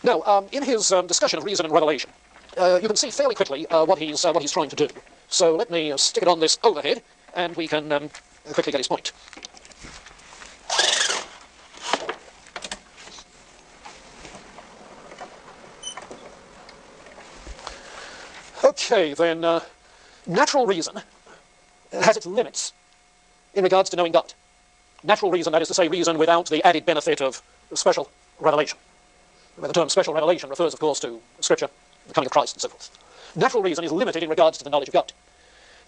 Now, in his discussion of reason and revelation, you can see fairly quickly what he's trying to do. So let me stick it on this overhead, and we can quickly get his point. Okay, then, natural reason has its limits in regards to knowing God. Natural reason, that is to say, reason without the added benefit of special revelation. Where the term special revelation refers, of course, to Scripture, the coming of Christ, and so forth. Natural reason is limited in regards to the knowledge of God.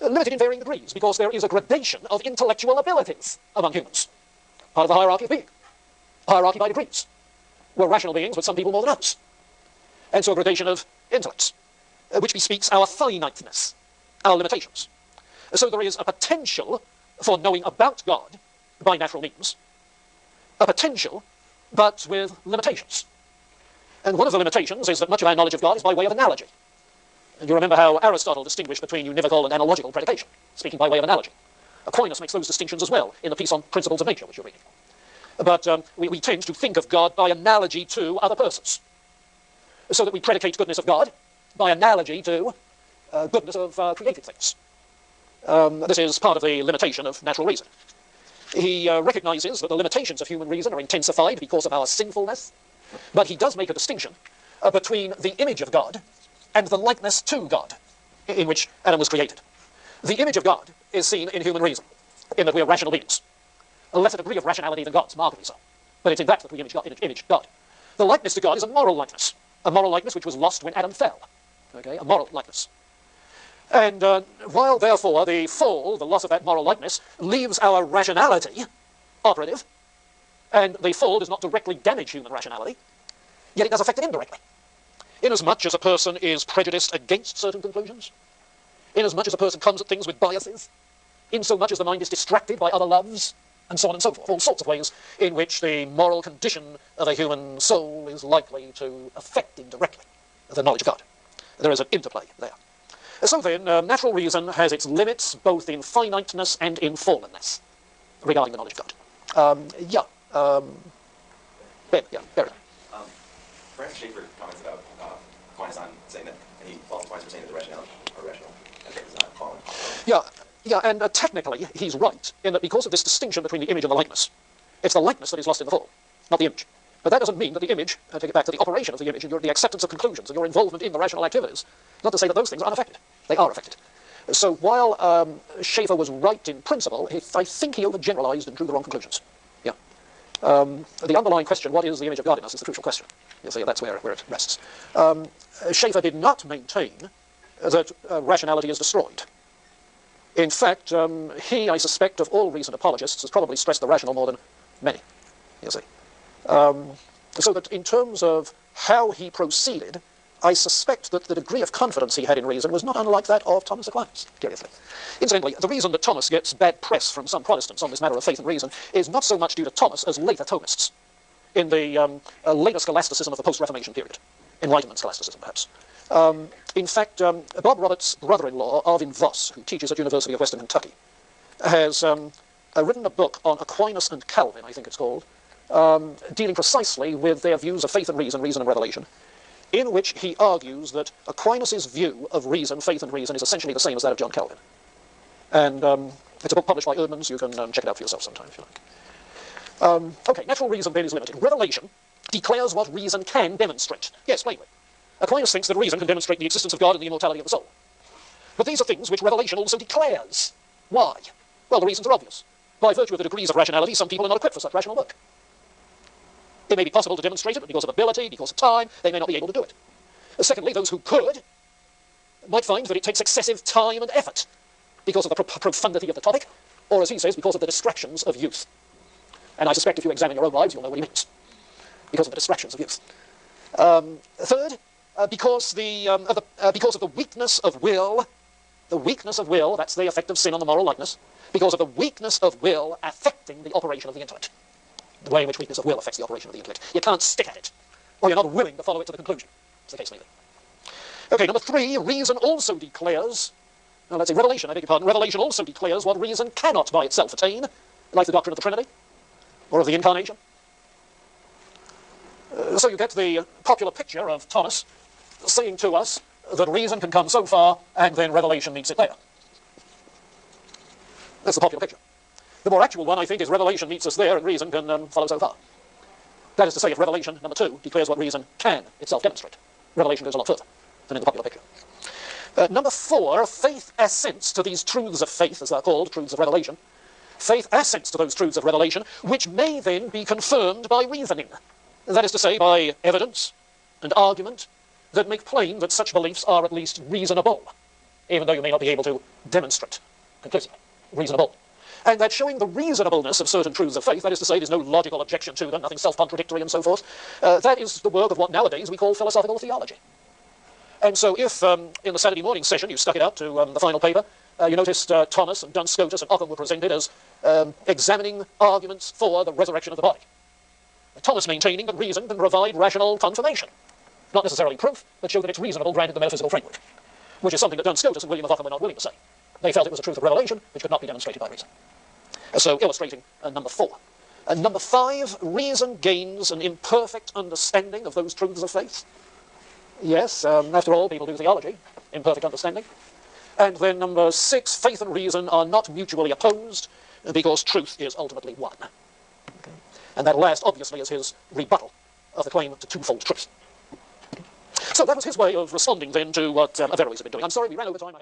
Limited in varying degrees, because there is a gradation of intellectual abilities among humans. Part of the hierarchy of being. Hierarchy by degrees. We're rational beings, but some people more than others. And so a gradation of intellects, which bespeaks our finiteness, our limitations. So there is a potential for knowing about God by natural means. A potential, but with limitations. And one of the limitations is that much of our knowledge of God is by way of analogy. And you remember how Aristotle distinguished between univocal and analogical predication, speaking by way of analogy. Aquinas makes those distinctions as well in the piece on principles of nature, which you're reading. But we tend to think of God by analogy to other persons, so that we predicate goodness of God by analogy to goodness of created things. This is part of the limitation of natural reason. He recognizes that the limitations of human reason are intensified because of our sinfulness, but he does make a distinction between the image of God and the likeness to God in which Adam was created. The image of God is seen in human reason, in that we are rational beings. A lesser degree of rationality than God's, markedly so. But it's in that we image God. The likeness to God is a moral likeness which was lost when Adam fell. Okay, a moral likeness. And while, therefore, the fall, the loss of that moral likeness, leaves our rationality operative, and the fall does not directly damage human rationality, yet it does affect it indirectly. Inasmuch as a person is prejudiced against certain conclusions, inasmuch as a person comes at things with biases, insomuch as the mind is distracted by other loves, and so on and so forth, all sorts of ways in which the moral condition of a human soul is likely to affect indirectly the knowledge of God. There is an interplay there. So then, natural reason has its limits both in finiteness and in fallenness regarding the knowledge of God. Ben. Francis Schaeffer comments about Aquinas on saying that, and he faults Aquinas for saying that the rationality are rational, and that is not fallen. Yeah, and technically he's right in that because of this distinction between the image and the likeness, it's the likeness that is lost in the fall, not the image. But that doesn't mean that the image, take it back to the operation of the image and the acceptance of conclusions and your involvement in the rational activities, not to say that those things are unaffected. They are affected. So while Schaeffer was right in principle, I think he overgeneralized and drew the wrong conclusions. Yeah. The underlying question, what is the image of God in us, is the crucial question. You see, that's where it rests. Schaeffer did not maintain that rationality is destroyed. In fact, he, I suspect, of all recent apologists, has probably stressed the rational more than many, you see. So that in terms of how he proceeded, I suspect that the degree of confidence he had in reason was not unlike that of Thomas Aquinas, curiously. Incidentally, the reason that Thomas gets bad press from some Protestants on this matter of faith and reason is not so much due to Thomas as later Thomists, in the later scholasticism of the post-Reformation period, Enlightenment scholasticism, perhaps. In fact, Bob Roberts' brother-in-law, Arvin Voss, who teaches at University of Western Kentucky, has written a book on Aquinas and Calvin, I think it's called, dealing precisely with their views of faith and reason and revelation, in which he argues that Aquinas' view of reason, faith and reason, is essentially the same as that of John Calvin. And it's a book published by Erdman's. You can check it out for yourself sometime if you like. Okay, natural reason then is limited. Revelation declares what reason can demonstrate. Yes, plainly. Aquinas thinks that reason can demonstrate the existence of God and the immortality of the soul. But these are things which revelation also declares. Why? Well, the reasons are obvious. By virtue of the degrees of rationality, some people are not equipped for such rational work. It may be possible to demonstrate it, but because of ability, because of time, they may not be able to do it. Secondly, those who could might find that it takes excessive time and effort because of the profundity of the topic, or as he says, because of the distractions of youth. And I suspect if you examine your own lives, you'll know what he means. Because of the distractions of youth. Third, because of the weakness of will, that's the effect of sin on the moral likeness, because of the weakness of will affecting the operation of the intellect. The way in which weakness of will affects the operation of the intellect. You can't stick at it, or you're not willing to follow it to the conclusion, as the case may be. Okay, number 3, reason also declares, revelation, I beg your pardon, revelation also declares what reason cannot by itself attain, like the doctrine of the Trinity, or of the Incarnation. So you get the popular picture of Thomas saying to us that reason can come so far and then revelation meets it there. That's the popular picture. The more actual one, I think, is revelation meets us there and reason can follow so far. That is to say, if revelation, number 2, declares what reason can itself demonstrate, revelation goes a lot further than in the popular picture. Number 4, faith assents to these truths of faith, as they're called, truths of revelation. Faith assents to those truths of revelation, which may then be confirmed by reasoning. That is to say, by evidence and argument that make plain that such beliefs are at least reasonable, even though you may not be able to demonstrate conclusively. Reasonable. And that showing the reasonableness of certain truths of faith, that is to say, there's no logical objection to them, nothing self-contradictory and so forth, that is the work of what nowadays we call philosophical theology. And so if, in the Saturday morning session, you stuck it out to the final paper, you noticed Thomas and Duns Scotus and Occam were presented as examining arguments for the resurrection of the body. Thomas maintaining that reason can provide rational confirmation. Not necessarily proof, but show that it's reasonable granted the metaphysical framework, which is something that Duns Scotus and William of Occam were not willing to say. They felt it was a truth of revelation which could not be demonstrated by reason. So illustrating number 4. Number 5, reason gains an imperfect understanding of those truths of faith. Yes, after all, people do theology, imperfect understanding. And then number 6, faith and reason are not mutually opposed because truth is ultimately one. Okay. And that last, obviously, is his rebuttal of the claim to twofold truth. So that was his way of responding then to what Averroes had been doing. I'm sorry, we ran over time.